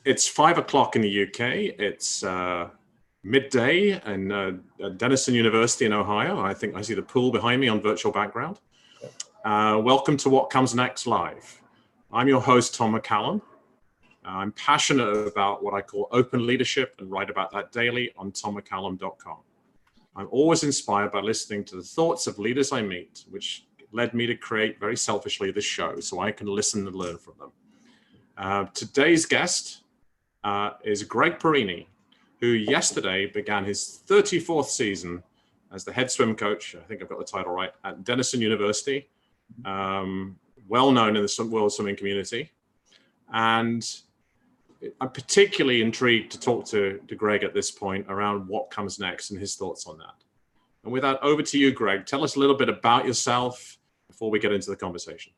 It's 5 o'clock in the UK. It's midday in at Denison University in Ohio. I think I see the pool behind me on virtual background. Welcome to What Comes Next Live. I'm your host, Tom McCallum. I'm passionate about what I call open leadership and write about that daily on tommccallum.com. I'm always inspired by listening to the thoughts of leaders I meet, which led me to create very selfishly this show so I can listen and learn from them. Today's guest is Gregg Parini, who yesterday began his 34th season as the head swim coach, I think I've got the title right, at Denison University, well known in the world swimming community. And I'm particularly intrigued to talk to Gregg at this point around what comes next and his thoughts on that. And with that, over to you, Gregg. Tell us a little bit about yourself before we get into the conversation.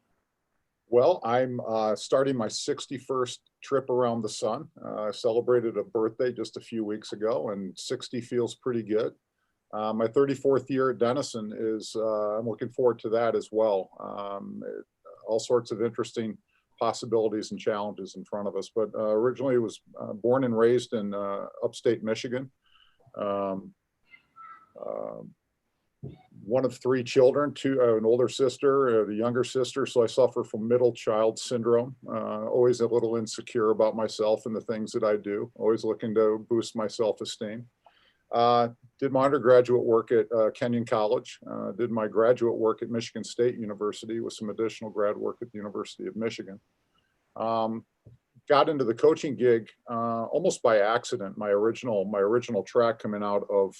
Well, I'm starting my 61st trip around the sun. I celebrated a birthday just a few weeks ago, and 60 feels pretty good. My 34th year at Denison is, I'm looking forward to that as well. All sorts of interesting possibilities and challenges in front of us. But originally I was born and raised in upstate Michigan. One of three children, an older sister, a younger sister, so I suffer from middle child syndrome. Always a little insecure about myself and the things that I do, always looking to boost my self-esteem. Did my undergraduate work at Kenyon College, did my graduate work at Michigan State University with some additional grad work at the University of Michigan. Got into the coaching gig almost by accident. My original track coming out of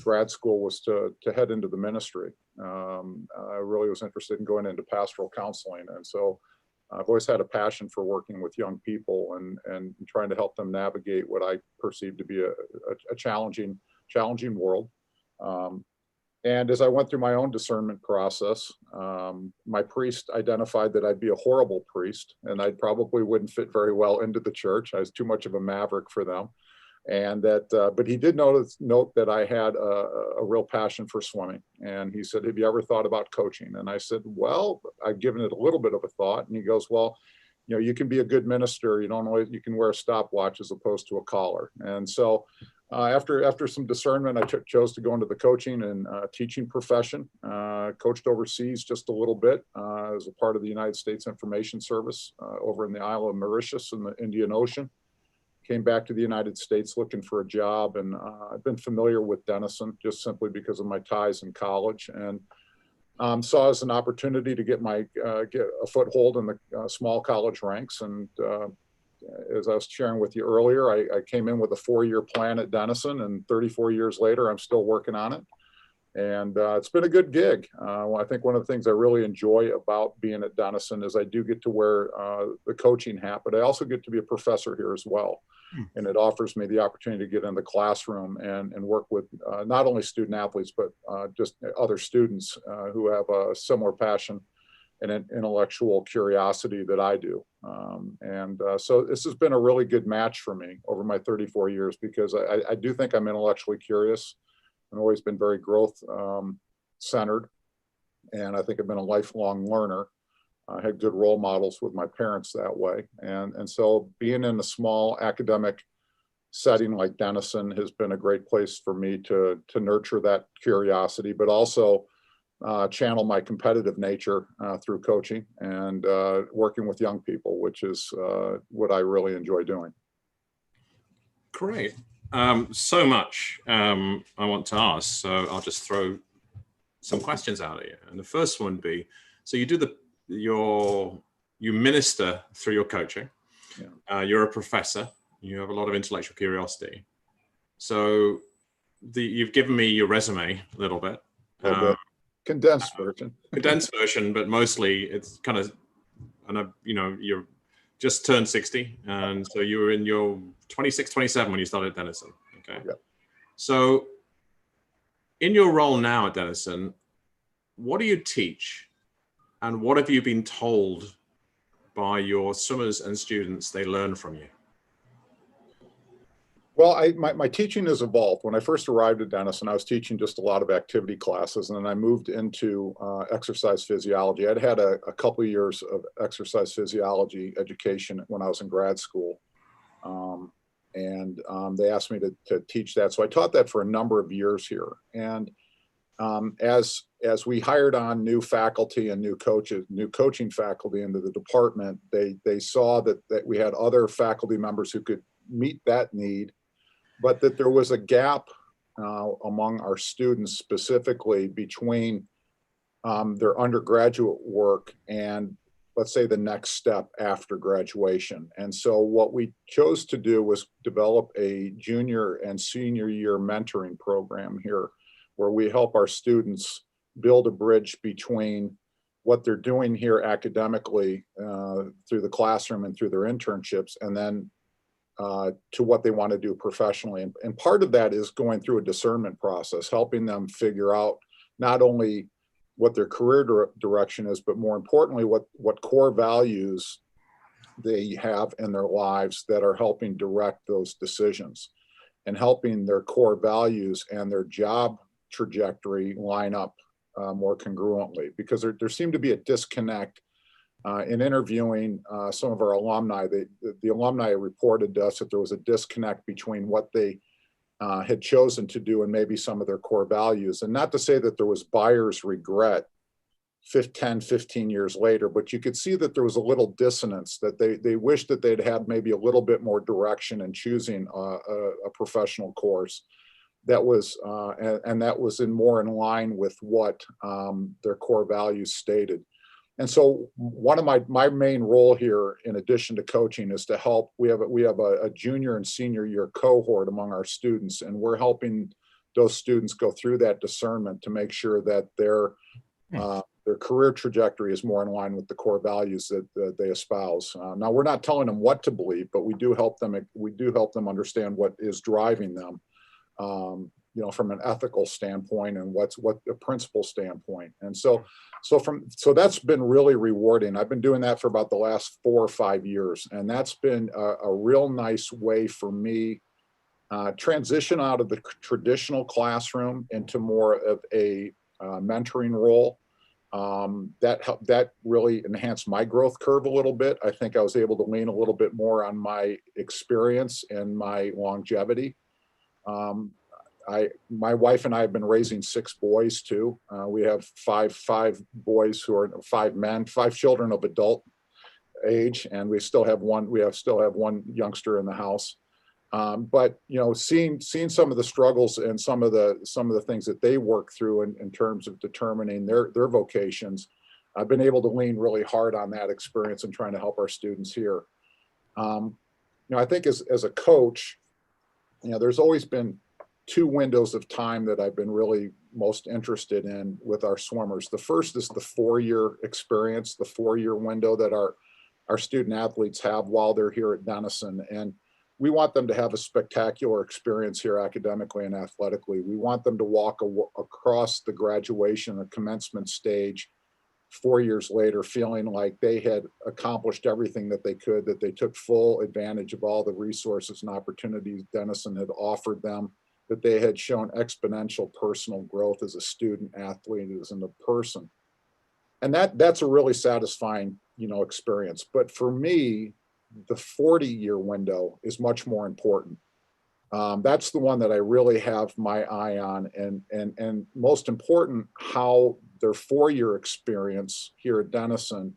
grad school was to head into the ministry. I really was interested in going into pastoral counseling. And so I've always had a passion for working with young people and trying to help them navigate what I perceive to be a challenging world. And as I went through my own discernment process, my priest identified that I'd be a horrible priest and I probably wouldn't fit very well into the church. I was too much of a maverick for them. And that, but he did note that I had a real passion for swimming. And he said, have you ever thought about coaching? And I said, well, I've given it a little bit of a thought. And he goes, well, you know, you can be a good minister. You don't always, you can wear a stopwatch as opposed to a collar. And so after some discernment, I chose to go into the coaching and teaching profession. Coached overseas just a little bit as a part of the United States Information Service over in the Isle of Mauritius in the Indian Ocean. Came back to the United States looking for a job, and I've been familiar with Denison just simply because of my ties in college, and saw as an opportunity to get a foothold in the small college ranks. And as I was sharing with you earlier, I came in with a 4-year plan at Denison, and 34 years later, I'm still working on it. And it's been a good gig. I think one of the things I really enjoy about being at Denison is I do get to wear the coaching hat, but I also get to be a professor here as well. And it offers me the opportunity to get in the classroom and work with not only student athletes, but just other students who have a similar passion and an intellectual curiosity that I do. So this has been a really good match for me over my 34 years because I do think I'm intellectually curious. I've always been very growth centered, and I think I've been a lifelong learner. I had good role models with my parents that way. And so being in a small academic setting like Denison has been a great place for me to nurture that curiosity, but also channel my competitive nature through coaching and working with young people, which is what I really enjoy doing. Great. So much I want to ask, so I'll just throw some questions out at you. And the first one would be, so you do you minister through your coaching. Yeah. You're a professor. You have a lot of intellectual curiosity. So you've given me your resume a little bit. Condensed version. Condensed version, but mostly it's kind of, and you're just turned 60, and so you were in your 26, 27 when you started at Denison. Okay. Yeah. So in your role now at Denison, what do you teach, and what have you been told by your swimmers and students they learn from you? Well, my teaching has evolved. When I first arrived at Denison, I was teaching just a lot of activity classes, and then I moved into exercise physiology. I'd had a couple of years of exercise physiology education when I was in grad school. They asked me to teach that. So I taught that for a number of years here. And as we hired on new faculty and new coaches, new coaching faculty into the department, they saw that we had other faculty members who could meet that need, but that there was a gap among our students, specifically between their undergraduate work and, let's say, the next step after graduation. And so what we chose to do was develop a junior and senior year mentoring program here, where we help our students build a bridge between what they're doing here academically through the classroom and through their internships, and then to what they want to do professionally. And part of that is going through a discernment process, helping them figure out not only what their career direction is, but more importantly, what core values they have in their lives that are helping direct those decisions, and helping their core values and their job trajectory line up more congruently. Because there seemed to be a disconnect in interviewing some of our alumni. The alumni reported to us that there was a disconnect between what they had chosen to do and maybe some of their core values. And not to say that there was buyer's regret 10, 15 years later, but you could see that there was a little dissonance, that they wished that they'd had maybe a little bit more direction in choosing a professional course that was, and that was more in line with what their core values stated. And so one of my main role here, in addition to coaching, is to help. We have a junior and senior year cohort among our students, and we're helping those students go through that discernment to make sure that their career trajectory is more in line with the core values that they espouse. Now, we're not telling them what to believe, but we do help them. We do help them understand what is driving them, from an ethical standpoint, and what a principle standpoint. And so that's been really rewarding. I've been doing that for about the last 4 or 5 years, and that's been a real nice way for me transition out of the traditional classroom into more of a mentoring role. That really enhanced my growth curve a little bit. I think I was able to lean a little bit more on my experience and my longevity. My wife and I have been raising 6 boys too. We have five boys who are 5 children of adult age, and we still have one youngster in the house. But seeing some of the struggles and some of the things that they work through in terms of determining their vocations, I've been able to lean really hard on that experience and trying to help our students here. I think as a coach, there's always been 2 windows of time that I've been really most interested in with our swimmers. The first is the 4-year experience, the 4-year window that our student athletes have while they're here at Denison. And we want them to have a spectacular experience here academically and athletically. We want them to walk across the graduation or commencement stage 4 years later feeling like they had accomplished everything that they could, that they took full advantage of all the resources and opportunities Denison had offered them, that they had shown exponential personal growth as a student athlete, as a person. And that's a really satisfying, experience. But for me, the 40-year window is much more important. That's the one that I really have my eye on, and most important, how their 4-year experience here at Denison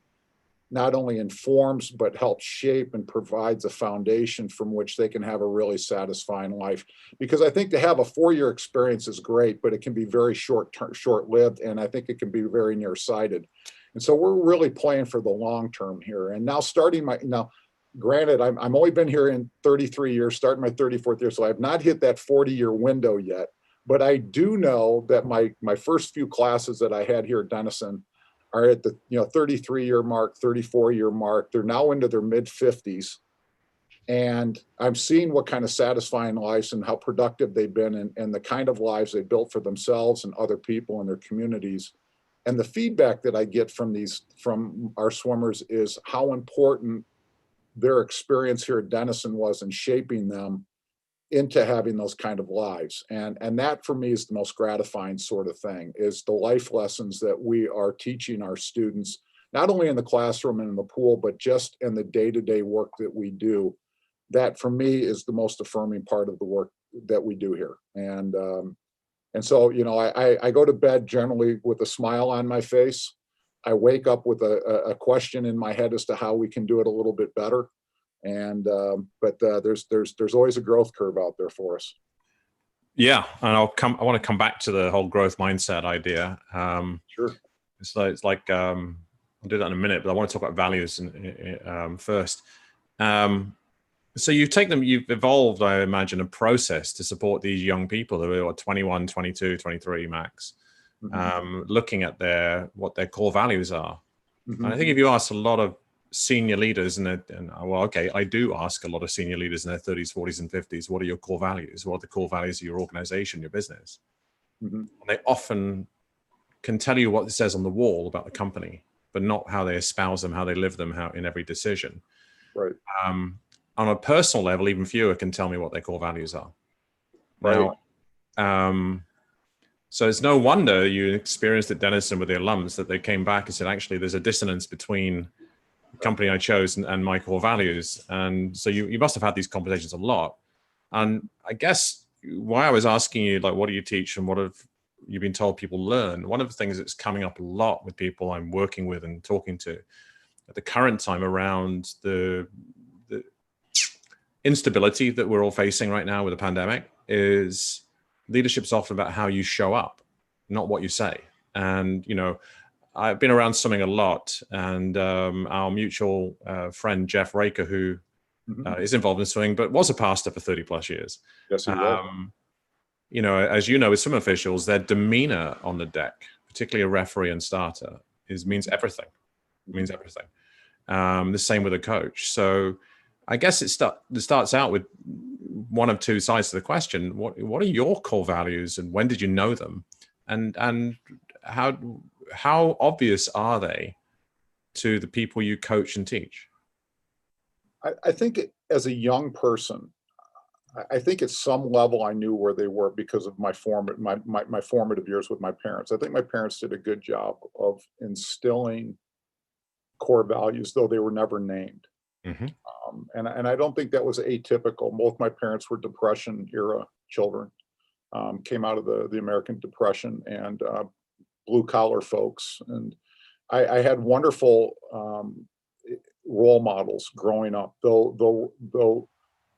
not only informs, but helps shape and provides a foundation from which they can have a really satisfying life. Because I think to have a 4-year experience is great, but it can be very short-lived, and I think it can be very nearsighted. And so we're really playing for the long term here. And now granted, I'm only been here in 33 years, starting my 34th year, so I have not hit that 40-year window yet. But I do know that my first few classes that I had here at Denison are at the 33-year mark, 34-year mark. They're now into their mid-50s. And I'm seeing what kind of satisfying lives and how productive they've been, and the kind of lives they built for themselves and other people in their communities. And the feedback that I get from our swimmers is how important their experience here at Denison was in shaping them into having those kind of lives. And that for me is the most gratifying sort of thing, is the life lessons that we are teaching our students, not only in the classroom and in the pool, but just in the day-to-day work that we do that for me is the most affirming part of the work that we do here. And so, you know, I go to bed generally with a smile on my face. I wake up with a question in my head as to how we can do it a little bit better. And but there's always a growth curve out there for us. Yeah, and I want to come back to the whole growth mindset idea. Sure. It's like I'll do that in a minute, but I want to talk about values first. So you've evolved, I imagine, a process to support these young people who are 21, 22, 23 max, looking at what their core values are. And I think if you ask a lot of senior leaders, I do ask a lot of senior leaders in their 30s, 40s, and 50s, what are your core values? What are the core values of your organization, your business? And they often can tell you what it says on the wall about the company, but not how they espouse them, how they live them, how in every decision. Right. On a personal level, even fewer can tell me what their core values are. Right. Now, so it's no wonder you experienced at Denison with the alums that they came back and said, actually, there's a dissonance between the company I chose and my core values. And so you must have had these conversations a lot. And I guess why I was asking you, like, what do you teach and what have you been told people learn? One of the things that's coming up a lot with people I'm working with and talking to at the current time around the instability that we're all facing right now with the pandemic is leadership's often about how you show up, not what you say. And, you know, I've been around swimming a lot, and our mutual friend, Jeff Raker, who is involved in swimming, but was a pastor for 30 plus years. Yes, he was. You know, as you know, with swim officials, their demeanor on the deck, particularly a referee and starter, means everything. It means everything. The same with a coach. So I guess it starts out with one of two sides to the question. What are your core values, and when did you know them? And how obvious are they to the people you coach and teach? I think as a young person, I think at some level I knew where they were because of my formative years with my parents. I think my parents did a good job of instilling core values, though they were never named. And I don't think that was atypical. Both my parents were Depression era children, came out of the American Depression, and blue collar folks. And I had wonderful role models growing up, though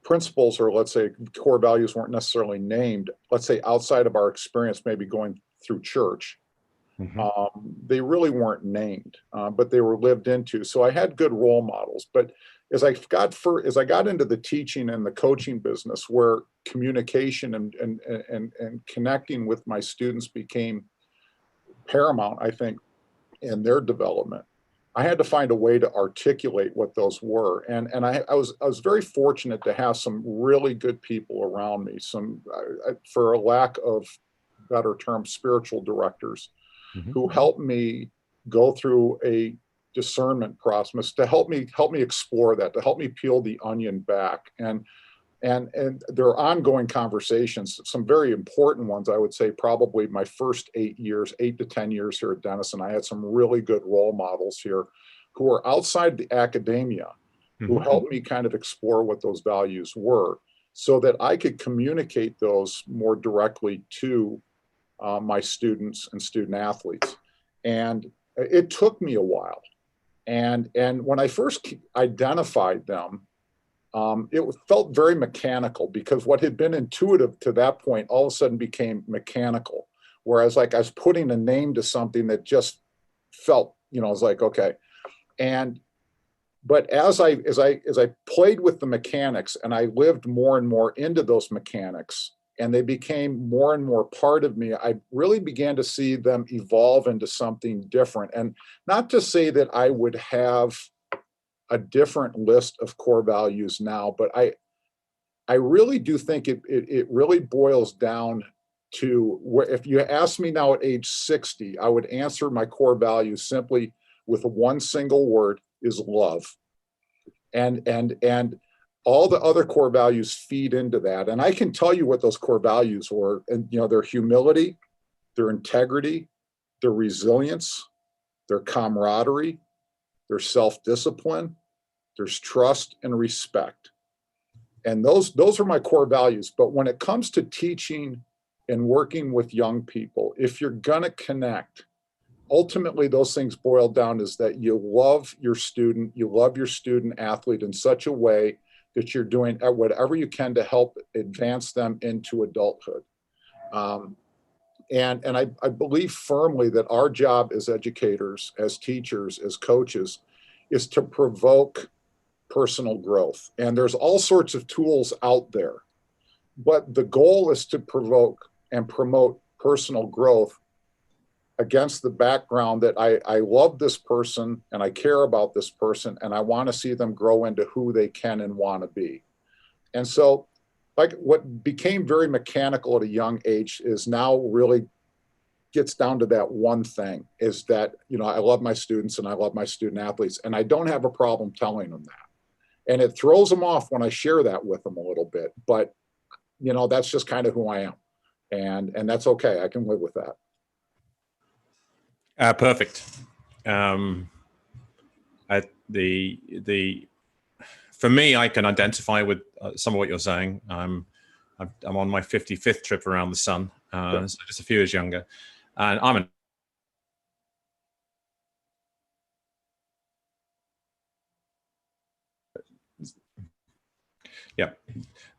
principles, or let's say core values, weren't necessarily named, let's say outside of our experience, maybe going through church. They really weren't named, but they were lived into. So I had good role models. But as I got into the teaching and the coaching business, where communication and connecting with my students became paramount, I think, in their development, I had to find a way to articulate what those were. And I was very fortunate to have some really good people around me, for a lack of better term, spiritual directors, who helped me go through a discernment process to help me explore that, to help me peel the onion back. And there are ongoing conversations, some very important ones. I would say probably my first 8 to 10 years here at Denison, I had some really good role models here who are outside the academia, who helped me kind of explore what those values were, so that I could communicate those more directly to my students and student athletes. And it took me a while. And when I first identified them, it felt very mechanical, because what had been intuitive to that point all of a sudden became mechanical. Whereas like I was putting a name to something that just felt, I was like, okay. But as I played with the mechanics and I lived more and more into those mechanics, and they became more and more part of me, I really began to see them evolve into something different. And not to say that I would have a different list of core values now, but I really do think it really boils down to where, if you ask me now at age 60, I would answer my core values simply with one single word: is love. And all the other core values feed into that. And I can tell you what those core values were. And their humility, their integrity, their resilience, their camaraderie, their self-discipline, there's trust and respect. And those are my core values. But when it comes to teaching and working with young people, if you're going to connect, ultimately those things boil down is that you love your student athlete in such a way that you're doing whatever you can to help advance them into adulthood. And I believe firmly that our job as educators, as teachers, as coaches, is to provoke personal growth. And there's all sorts of tools out there, but the goal is to provoke and promote personal growth against the background that I love this person and I care about this person and I want to see them grow into who they can and want to be. And so, like, what became very mechanical at a young age is now really gets down to that one thing, is that, I love my students and I love my student athletes, and I don't have a problem telling them that. And it throws them off when I share that with them a little bit, but that's just kind of who I am. And that's okay. I can live with that. Perfect. For me, I can identify with some of what you're saying. I'm on my 55th trip around the sun, so just a few years younger, and I'm an yeah.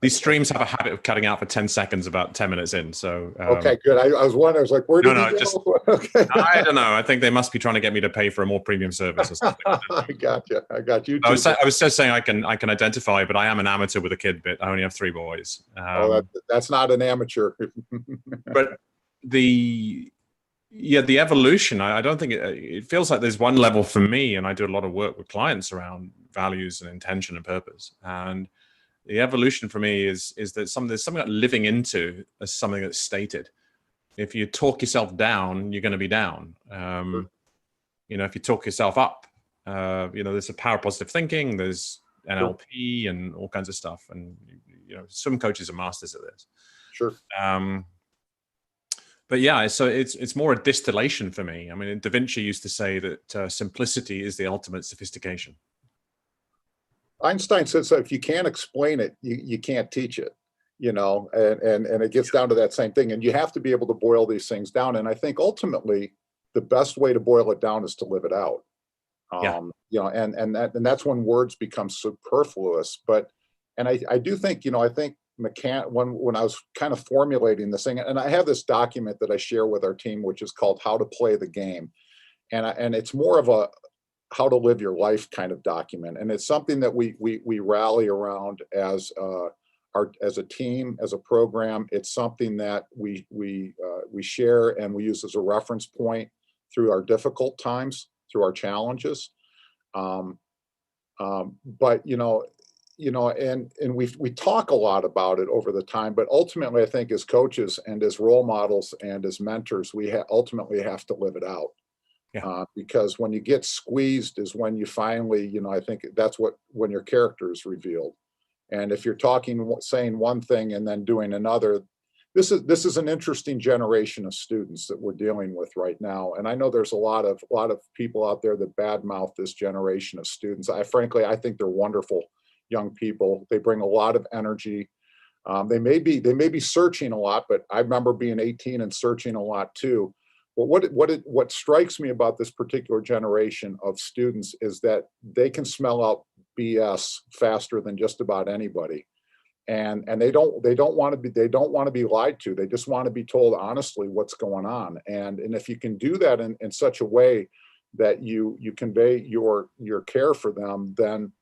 These streams have a habit of cutting out for 10 seconds about 10 minutes in. So okay, good. I was wondering, I was like, where did you go? Okay. I don't know. I think they must be trying to get me to pay for a more premium service or something. I got you. I got you too. I was just saying I can identify, but I am an amateur with a kid bit. I only have 3 boys. That's not an amateur. But the evolution, I don't think it feels like there's one level for me, and I do a lot of work with clients around values and intention and purpose. And the evolution for me is that there's something like living into as something that's stated. If you talk yourself down, you're going to be down. Sure. If you talk yourself up, there's a power of positive thinking, there's NLP and all kinds of stuff. And, some coaches are masters at this. Sure. But yeah, so it's more a distillation for me. I mean, Da Vinci used to say that simplicity is the ultimate sophistication. Einstein said, so if you can't explain it, you can't teach it, and it gets down to that same thing. And you have to be able to boil these things down. And I think ultimately the best way to boil it down is to live it out. And that's when words become superfluous. But, and I do think, I think when I was kind of formulating this thing, and I have this document that I share with our team, which is called How to Play the Game. And it's more of a how to live your life kind of document. And it's something that we rally around as a team, as a program. It's something that we share and we use as a reference point through our difficult times, through our challenges. But and we talk a lot about it over the time, but ultimately I think as coaches and as role models and as mentors, we ultimately have to live it out. Because when you get squeezed is when you finally, I think that's when your character is revealed. And if you're saying one thing and then doing another, this is an interesting generation of students that we're dealing with right now. And I know there's a lot of people out there that badmouth this generation of students. I think they're wonderful young people. They bring a lot of energy. They may be searching a lot, but I remember being 18 and searching a lot too. But what strikes me about this particular generation of students is that they can smell out BS faster than just about anybody, and they don't want to be lied to. They just want to be told honestly what's going on. And if you can do that in such a way that you convey your care for them, then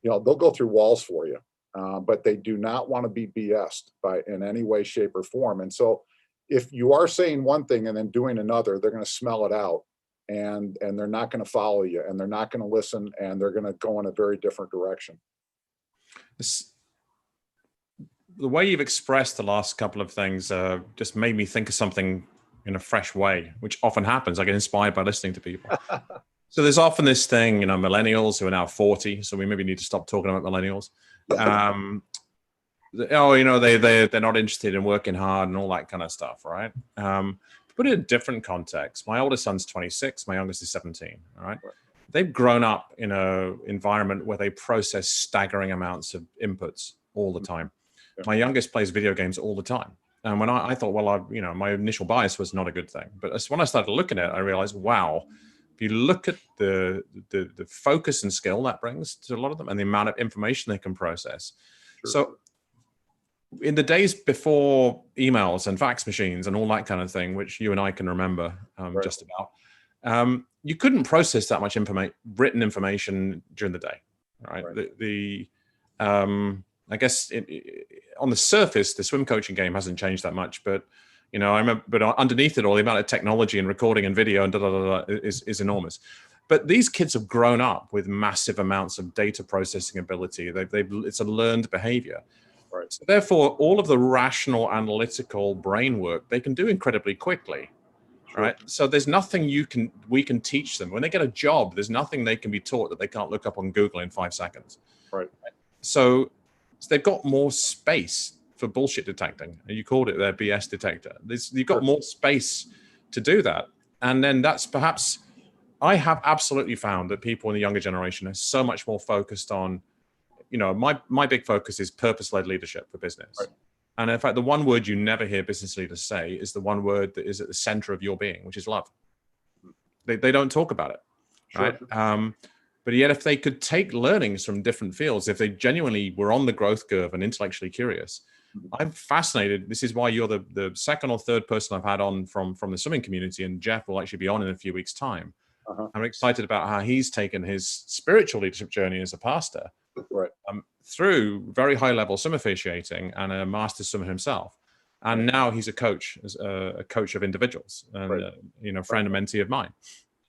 they'll go through walls for you. But they do not want to be BS'd in any way, shape, or form. And so, if you are saying one thing and then doing another, they're going to smell it out, and they're not going to follow you, and they're not going to listen, and they're going to go in a very different direction. The way you've expressed the last couple of things just made me think of something in a fresh way, which often happens. I get inspired by listening to people. So there's often this thing, millennials who are now 40, so we maybe need to stop talking about millennials. They're not interested in working hard and all that kind of stuff, right? Put it in a different context. My oldest son's 26, my youngest is 17, all right? They've grown up in an environment where they process staggering amounts of inputs all the time. Yeah. My youngest plays video games all the time. And when I thought, well, my initial bias was not a good thing. But when I started looking at it, I realized, wow, if you look at the focus and skill that brings to a lot of them and the amount of information they can process. Sure. So in the days before emails and fax machines and all that kind of thing, which you and I can remember just about, you couldn't process that much written information during the day, right? I guess on the surface, the swim coaching game hasn't changed that much, but I remember, but underneath it all, the amount of technology and recording and video and is enormous. But these kids have grown up with massive amounts of data processing ability. It's a learned behavior. Right. So therefore, all of the rational, analytical brain work they can do incredibly quickly. Sure. Right. So there's nothing we can teach them. When they get a job, there's nothing they can be taught that they can't look up on Google in 5 seconds. Right. So they've got more space for bullshit detecting. And you called it their BS detector. You've got more space to do that. And then that's perhaps, I have absolutely found that people in the younger generation are so much more focused on, my big focus is purpose-led leadership for business. Right. And in fact, the one word you never hear business leaders say is the one word that is at the center of your being, which is love. They don't talk about it, right? Sure. But yet, if they could take learnings from different fields, if they genuinely were on the growth curve and intellectually curious, I'm fascinated. This is why you're the second or third person I've had on from the swimming community, and Jeff will actually be on in a few weeks' time. I'm excited about how he's taken his spiritual leadership journey as a pastor, right, through very high-level swim officiating and a master swimmer himself, and now he's a coach, a coach of individuals, and friend and mentee of mine.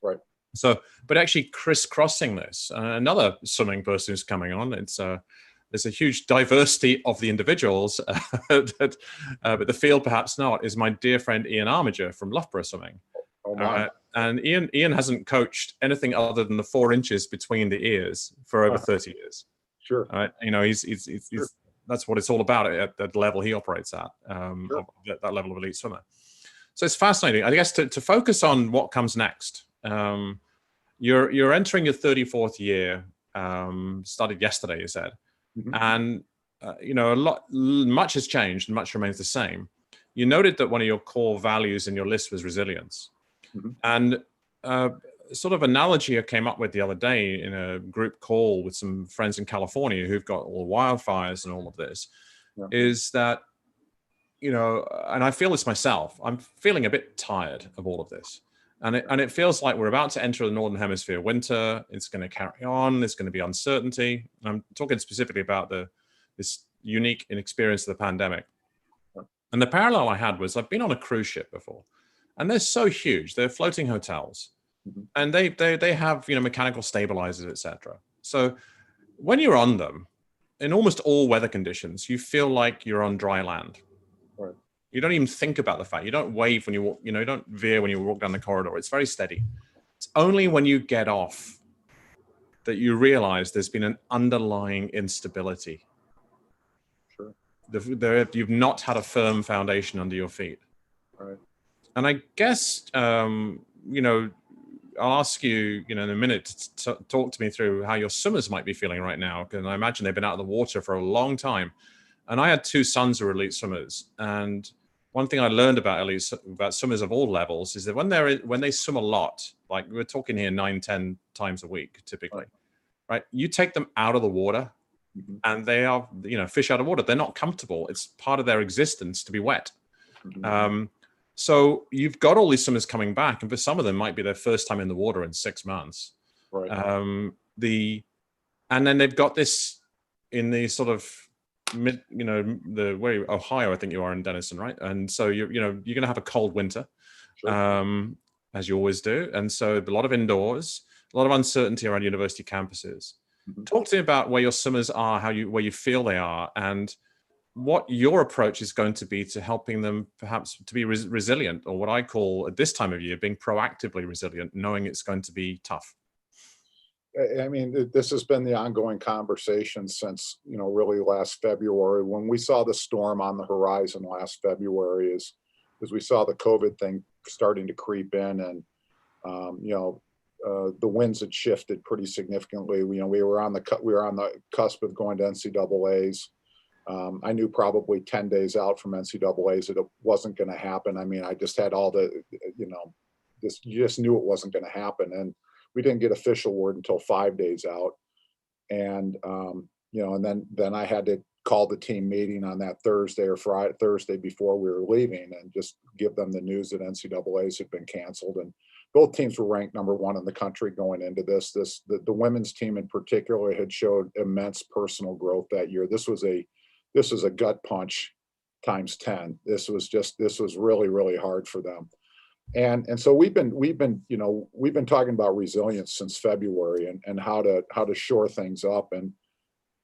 Right. So, but actually crisscrossing this, another swimming person who's coming on. There's a huge diversity of the individuals, but the field perhaps not. Is my dear friend Ian Armiger from Loughborough Swimming. And Ian hasn't coached anything other than the 4 inches between the ears for over 30 years. Sure. Right. He's that's what it's all about at the level he operates at, that level of elite swimmer. So it's fascinating. I guess to focus on what comes next. You're entering your 34th year. Started yesterday, you said, and much has changed and much remains the same. You noted that one of your core values in your list was resilience, and sort of analogy I came up with the other day in a group call with some friends in California who've got all the wildfires and all of this, is that, and I feel this myself, I'm feeling a bit tired of all of this. And it feels like we're about to enter the Northern Hemisphere winter. It's going to carry on. There's going to be uncertainty. I'm talking specifically about this unique experience of the pandemic. And the parallel I had was I've been on a cruise ship before, and they're so huge. They're floating hotels. And they have mechanical stabilizers, etc. So when you're on them, in almost all weather conditions, you feel like you're on dry land. Right. You don't even think about the fact. You don't wave when you walk. You don't veer when you walk down the corridor. It's very steady. It's only when you get off that you realize there's been an underlying instability. Sure. You've not had a firm foundation under your feet. Right. And I guess I'll ask you, in a minute to talk to me through how your swimmers might be feeling right now, because I imagine they've been out of the water for a long time. And I had 2 sons who were elite swimmers, and one thing I learned about swimmers of all levels is that when they swim a lot, like we're talking here 9-10 times a week typically, right? You take them out of the water, and they are fish out of water. They're not comfortable. It's part of their existence to be wet. So you've got all these swimmers coming back, and for some of them might be their first time in the water in 6 months. Right. And then they've got this in the sort of the way Ohio, I think you are in Denison, right? And so you're going to have a cold winter, as you always do. And so a lot of indoors, a lot of uncertainty around university campuses. Talk to me about where your swimmers are, where you feel they are, and what your approach is going to be to helping them perhaps to be resilient, or what I call at this time of year being proactively resilient, knowing it's going to be tough. I mean, this has been the ongoing conversation since, really last February, when we saw the storm on the horizon last February, as we saw the COVID thing starting to creep in, and, the winds had shifted pretty significantly. We were on the cusp of going to NCAAs. I knew probably 10 days out from NCAA's that it wasn't going to happen. I mean, I just had all the, you just knew it wasn't going to happen. And we didn't get official word until 5 days out. And, and then I had to call the team meeting on that Thursday before we were leaving, and just give them the news that NCAA's had been canceled. And both teams were ranked #1 in the country going into this. The women's team in particular had showed immense personal growth that year. This was a gut punch times 10. This was really, really hard for them. And so we've been talking about resilience since February, and how to shore things up.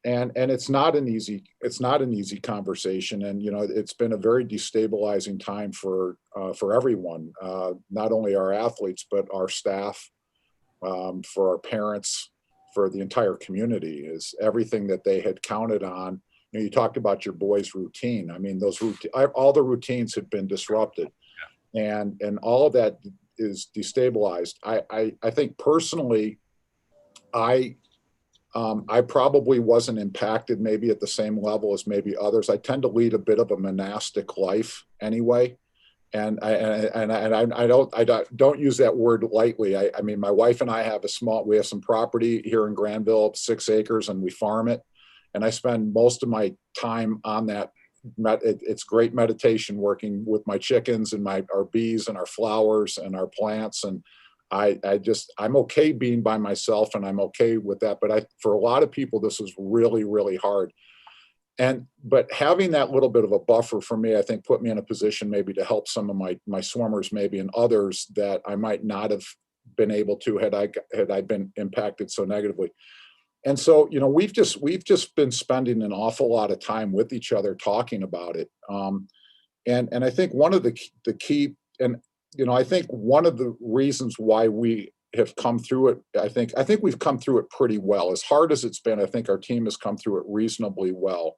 And it's not an easy conversation. And, it's been a very destabilizing time for everyone, not only our athletes, but our staff, for our parents, for the entire community. Is everything that they had counted on. You talked about your boys' routine. I mean, all the routines have been disrupted, and all of that is destabilized. I think personally, I probably wasn't impacted maybe at the same level as maybe others. I tend to lead a bit of a monastic life anyway. And I don't use that word lightly. I mean, my wife and I we have some property here in Granville, 6 acres, and we farm it. And I spend most of my time on that. It's great meditation, working with my chickens and our bees and our flowers and our plants. And I'm okay being by myself, and I'm okay with that. But for a lot of people, this was really, really hard. But having that little bit of a buffer for me, I think, put me in a position maybe to help some of my swimmers, maybe, and others that I might not have been able to had I been impacted so negatively. And so, we've just been spending an awful lot of time with each other talking about it. And I think one of the key, and I think one of the reasons why we have come through it, I think we've come through it pretty well. As hard as it's been, I think our team has come through it reasonably well,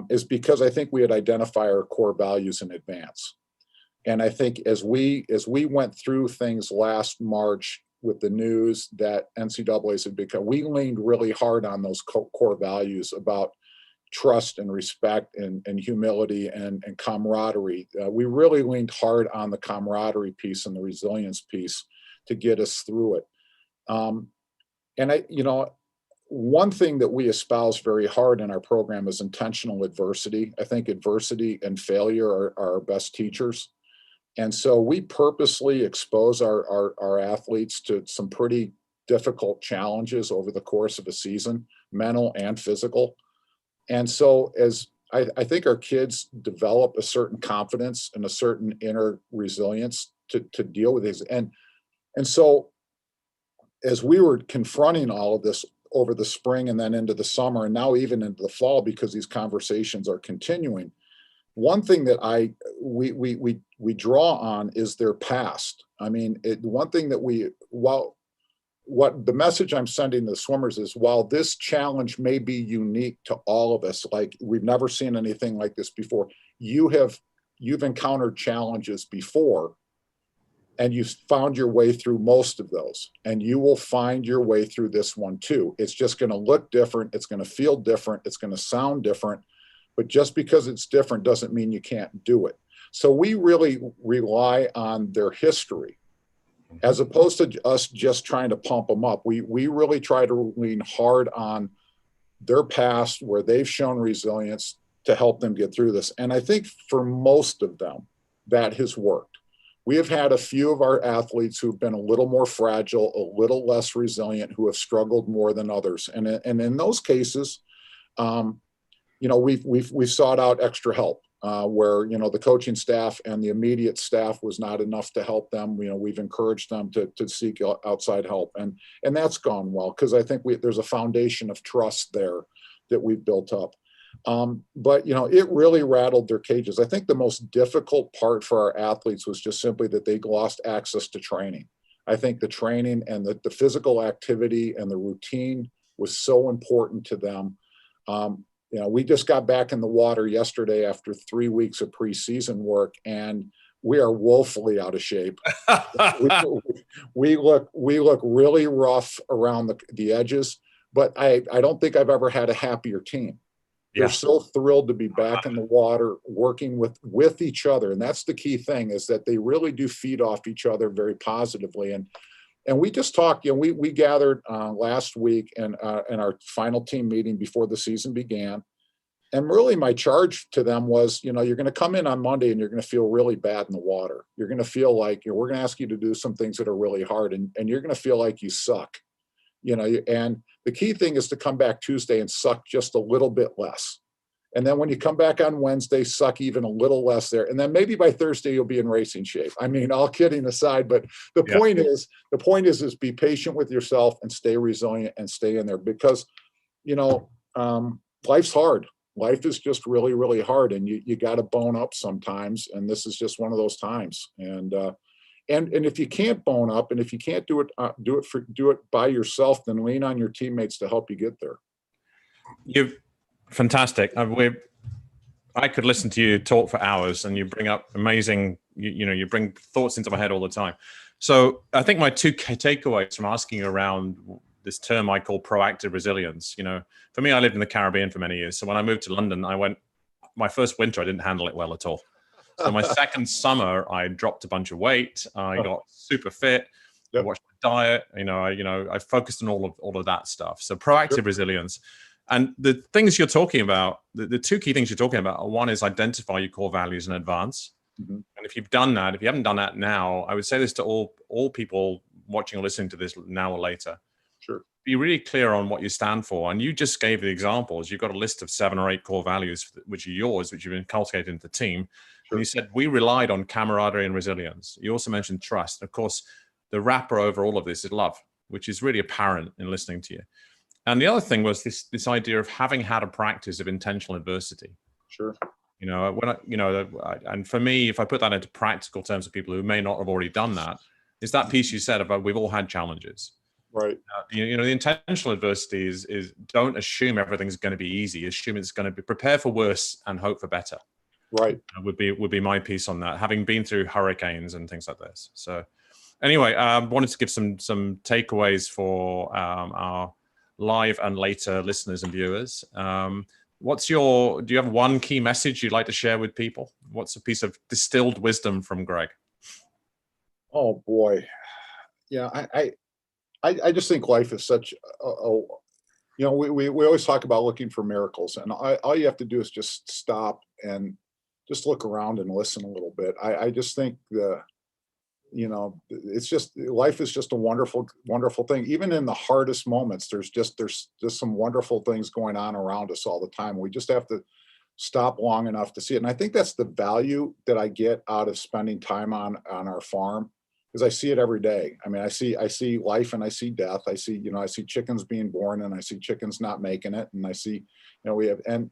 is because I think we had identified our core values in advance. And I think as we went through things last March with the news that NCAA's had become, we leaned really hard on those core values about trust and respect and humility and camaraderie. We really leaned hard on the camaraderie piece and the resilience piece to get us through it. One thing that we espouse very hard in our program is intentional adversity. I think adversity and failure are our best teachers. And so we purposely expose our athletes to some pretty difficult challenges over the course of a season, mental and physical. And so as I think our kids develop a certain confidence and a certain inner resilience to deal with these. And so as we were confronting all of this over the spring and then into the summer, and now even into the fall, because these conversations are continuing, one thing that we draw on is their past. I mean, one thing that what the message I'm sending to the swimmers is, while this challenge may be unique to all of us, like we've never seen anything like this before, you've encountered challenges before, and you've found your way through most of those, and you will find your way through this one too. It's just going to look different. It's going to feel different. It's going to sound different. But just because it's different doesn't mean you can't do it. So we really rely on their history, as opposed to us just trying to pump them up. We really try to lean hard on their past, where they've shown resilience, to help them get through this. And I think for most of them, that has worked. We have had a few of our athletes who've been a little more fragile, a little less resilient, who have struggled more than others. And in those cases, we've sought out extra help, where, the coaching staff and the immediate staff was not enough to help them. We've encouraged them to seek outside help, and that's gone well, because I think there's a foundation of trust there that we've built up. But it really rattled their cages. I think the most difficult part for our athletes was just simply that they lost access to training. I think the training and the physical activity and the routine was so important to them. We just got back in the water yesterday after 3 weeks of preseason work, and we are woefully out of shape. we look really rough around the edges, but I don't think I've ever had a happier team. They're Yeah. so thrilled to be back in the water, working with each other. And that's the key thing, is that they really do feed off each other very positively. And we just talked, you know, we gathered last week in our final team meeting before the season began. And really my charge to them was, you know, you're going to come in on Monday and you're going to feel really bad in the water. You're going to feel like, you know, we're going to ask you to do some things that are really hard, and you're going to feel like you suck, you know, and the key thing is to come back Tuesday and suck just a little bit less. And then when you come back on Wednesday, suck even a little less there. And then maybe by Thursday, you'll be in racing shape. I mean, all kidding aside, but the point is be patient with yourself and stay resilient and stay in there, because, you know, life's hard. Life is just really, really hard, and you got to bone up sometimes. And this is just one of those times. And if you can't bone up, and if you can't do it by yourself, then lean on your teammates to help you get there. Fantastic. I could listen to you talk for hours, and you bring up amazing, you bring thoughts into my head all the time. So I think my two takeaways from asking you around this term I call proactive resilience, you know, for me, I lived in the Caribbean for many years. So when I moved to London, my first winter, I didn't handle it well at all. So my second summer, I dropped a bunch of weight. I got super fit. I watched my diet. I focused on all of that stuff. So proactive resilience. And the things you're talking about, the two key things you're talking about, one is identify your core values in advance. Mm-hmm. And if you've done that, if you haven't done that now, I would say this to all people watching or listening to this now or later. Sure. Be really clear on what you stand for. And you just gave the examples. You've got a list of 7 or 8 core values, which are yours, which you've inculcated into the team. Sure. And you said we relied on camaraderie and resilience. You also mentioned trust. Of course, the wrapper over all of this is love, which is really apparent in listening to you. And the other thing was this idea of having had a practice of intentional adversity. Sure. You know, and for me, if I put that into practical terms of people who may not have already done that, is that piece you said about we've all had challenges. Right. You know, the intentional adversity is don't assume everything's going to be easy. Assume it's going to be, prepare for worse and hope for better. Right. Would be my piece on that, having been through hurricanes and things like this. So anyway, wanted to give some takeaways for our live and later listeners and viewers. Do you have one key message you'd like to share with people? What's a piece of distilled wisdom from Gregg? Oh boy. Yeah. I just think life is such we always talk about looking for miracles, and all you have to do is just stop and just look around and listen a little bit. I just think it's just, life is just a wonderful, wonderful thing. Even in the hardest moments, there's just some wonderful things going on around us all the time. We just have to stop long enough to see it. And I think that's the value that I get out of spending time on our farm, because I see it every day. I mean, I see life and I see death. I see chickens being born and I see chickens not making it. And I see, we have, and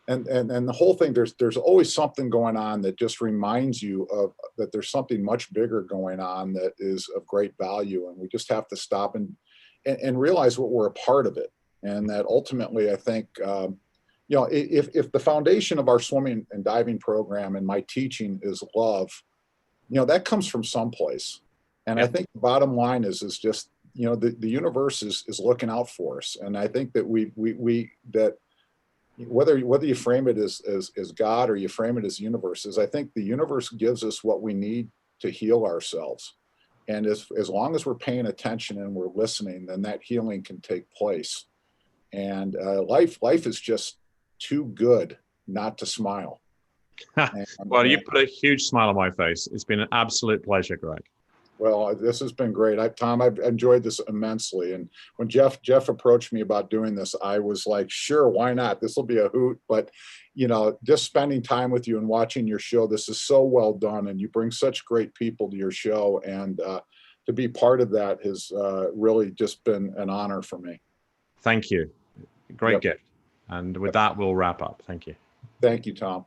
the whole thing, there's always something going on that just reminds you of that there's something much bigger going on that is of great value. And we just have to stop and realize what we're a part of it. And that ultimately, I think, if the foundation of our swimming and diving program and my teaching is love, that comes from someplace. And I think the bottom line is just, the universe is looking out for us. And I think that that whether you frame it as God or you frame it as universe, I think the universe gives us what we need to heal ourselves. And as long as we're paying attention and we're listening, then that healing can take place. And life is just too good not to smile. Well, you put a huge smile on my face. It's been an absolute pleasure, Gregg. Well, this has been great. Tom, I've enjoyed this immensely. And when Jeff approached me about doing this, I was like, sure, why not? This will be a hoot. But, just spending time with you and watching your show, this is so well done. And you bring such great people to your show. And to be part of that has really just been an honor for me. Thank you. Great gift. And with that, we'll wrap up. Thank you. Thank you, Tom.